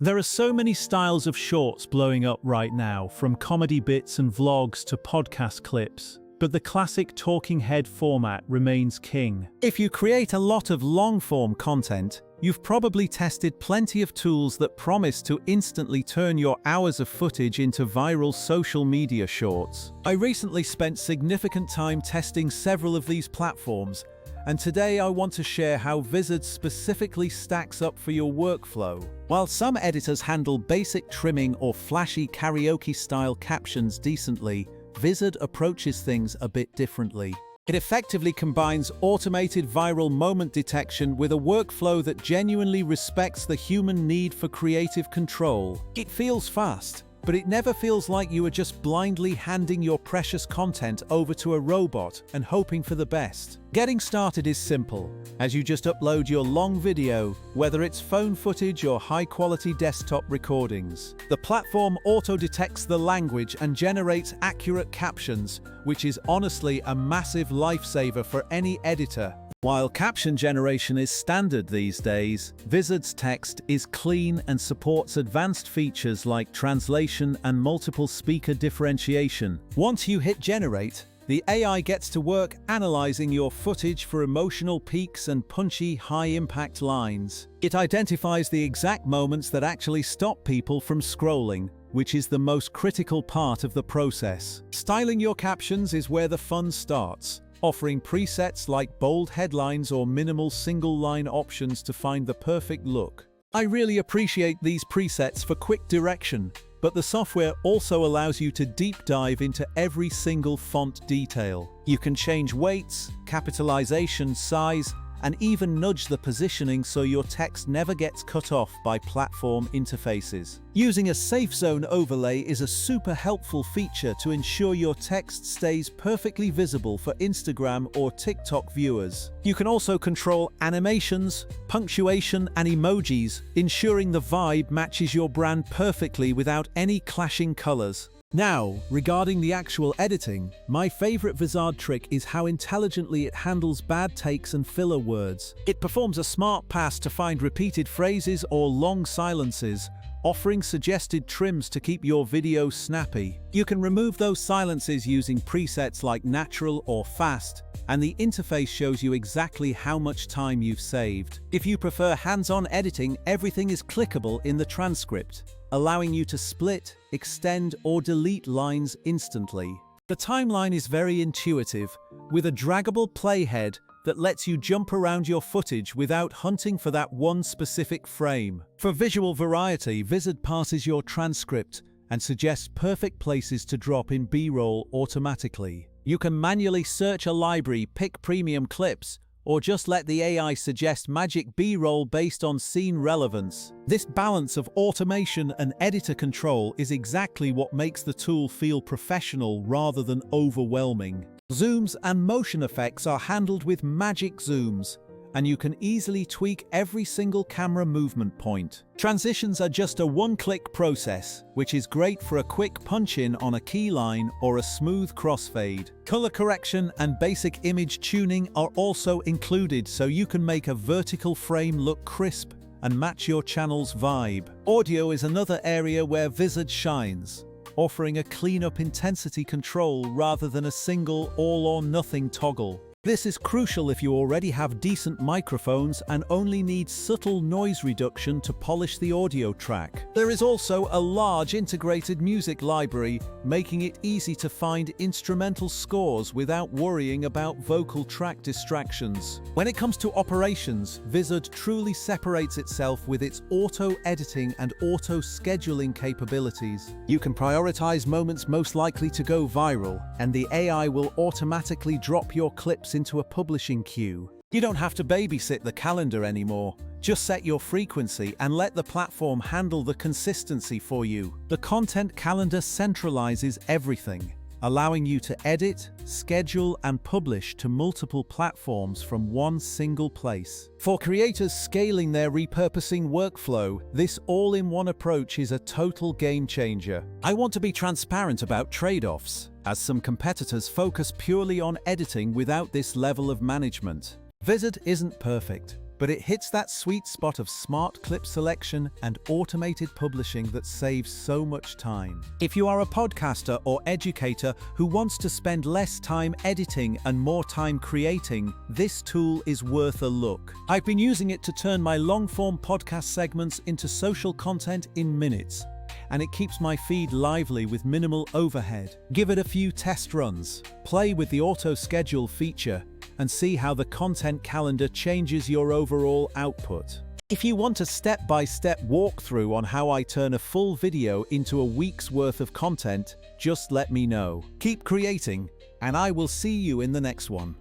There are so many styles of shorts blowing up right now, from comedy bits and vlogs to podcast clips. But the classic talking head format remains king. If you create a lot of long-form content, you've probably tested plenty of tools that promise to instantly turn your hours of footage into viral social media shorts. I recently spent significant time testing several of these platforms, and today I want to share how Vizard specifically stacks up for your workflow. While some editors handle basic trimming or flashy karaoke-style captions decently, Vizard approaches things a bit differently. It effectively combines automated viral moment detection with a workflow that genuinely respects the human need for creative control. It feels fast, but it never feels like you are just blindly handing your precious content over to a robot and hoping for the best. Getting started is simple, as you just upload your long video, whether it's phone footage or high-quality desktop recordings. The platform auto-detects the language and generates accurate captions, which is honestly a massive lifesaver for any editor. While caption generation is standard these days, Vizard's text is clean and supports advanced features like translation and multiple speaker differentiation. Once you hit generate, the AI gets to work analyzing your footage for emotional peaks and punchy, high-impact lines. It identifies the exact moments that actually stop people from scrolling, which is the most critical part of the process. Styling your captions is where the fun starts, offering presets like bold headlines or minimal single-line options to find the perfect look. I really appreciate these presets for quick direction, but the software also allows you to deep dive into every single font detail. You can change weights, capitalization, size, and even nudge the positioning so your text never gets cut off by platform interfaces. Using a safe zone overlay is a super helpful feature to ensure your text stays perfectly visible for Instagram or TikTok viewers. You can also control animations, punctuation, and emojis, ensuring the vibe matches your brand perfectly without any clashing colors. Now, regarding the actual editing, my favorite Vizard trick is how intelligently it handles bad takes and filler words. It performs a smart pass to find repeated phrases or long silences, offering suggested trims to keep your video snappy. You can remove those silences using presets like natural or fast, and the interface shows you exactly how much time you've saved. If you prefer hands-on editing, everything is clickable in the transcript, allowing you to split, extend, or delete lines instantly. The timeline is very intuitive, with a draggable playhead that lets you jump around your footage without hunting for that one specific frame. For visual variety, Vizard parses your transcript and suggests perfect places to drop in B-roll automatically. You can manually search a library, pick premium clips, or just let the AI suggest magic B-roll based on scene relevance. This balance of automation and editor control is exactly what makes the tool feel professional rather than overwhelming. Zooms and motion effects are handled with magic zooms, and you can easily tweak every single camera movement point. Transitions are just a one-click process, which is great for a quick punch-in on a keyline or a smooth crossfade. Color correction and basic image tuning are also included, so you can make a vertical frame look crisp and match your channel's vibe. Audio is another area where Vizard shines, offering a clean-up intensity control rather than a single all-or-nothing toggle. This is crucial if you already have decent microphones and only need subtle noise reduction to polish the audio track. There is also a large integrated music library, making it easy to find instrumental scores without worrying about vocal track distractions. When it comes to operations, Vizard truly separates itself with its auto-editing and auto-scheduling capabilities. You can prioritize moments most likely to go viral, and the AI will automatically drop your clips into a publishing queue. You don't have to babysit the calendar anymore. Just set your frequency and let the platform handle the consistency for you. The content calendar centralizes everything, allowing you to edit, schedule, and publish to multiple platforms from one single place. For creators scaling their repurposing workflow, this all-in-one approach is a total game changer. I want to be transparent about trade-offs, as some competitors focus purely on editing without this level of management. Vizard isn't perfect, but it hits that sweet spot of smart clip selection and automated publishing that saves so much time. If you are a podcaster or educator who wants to spend less time editing and more time creating, this tool is worth a look. I've been using it to turn my long-form podcast segments into social content in minutes, and it keeps my feed lively with minimal overhead. Give it a few test runs. Play with the auto schedule feature and see how the content calendar changes your overall output. If you want a step-by-step walkthrough on how I turn a full video into a week's worth of content, just let me know. Keep creating, and I will see you in the next one.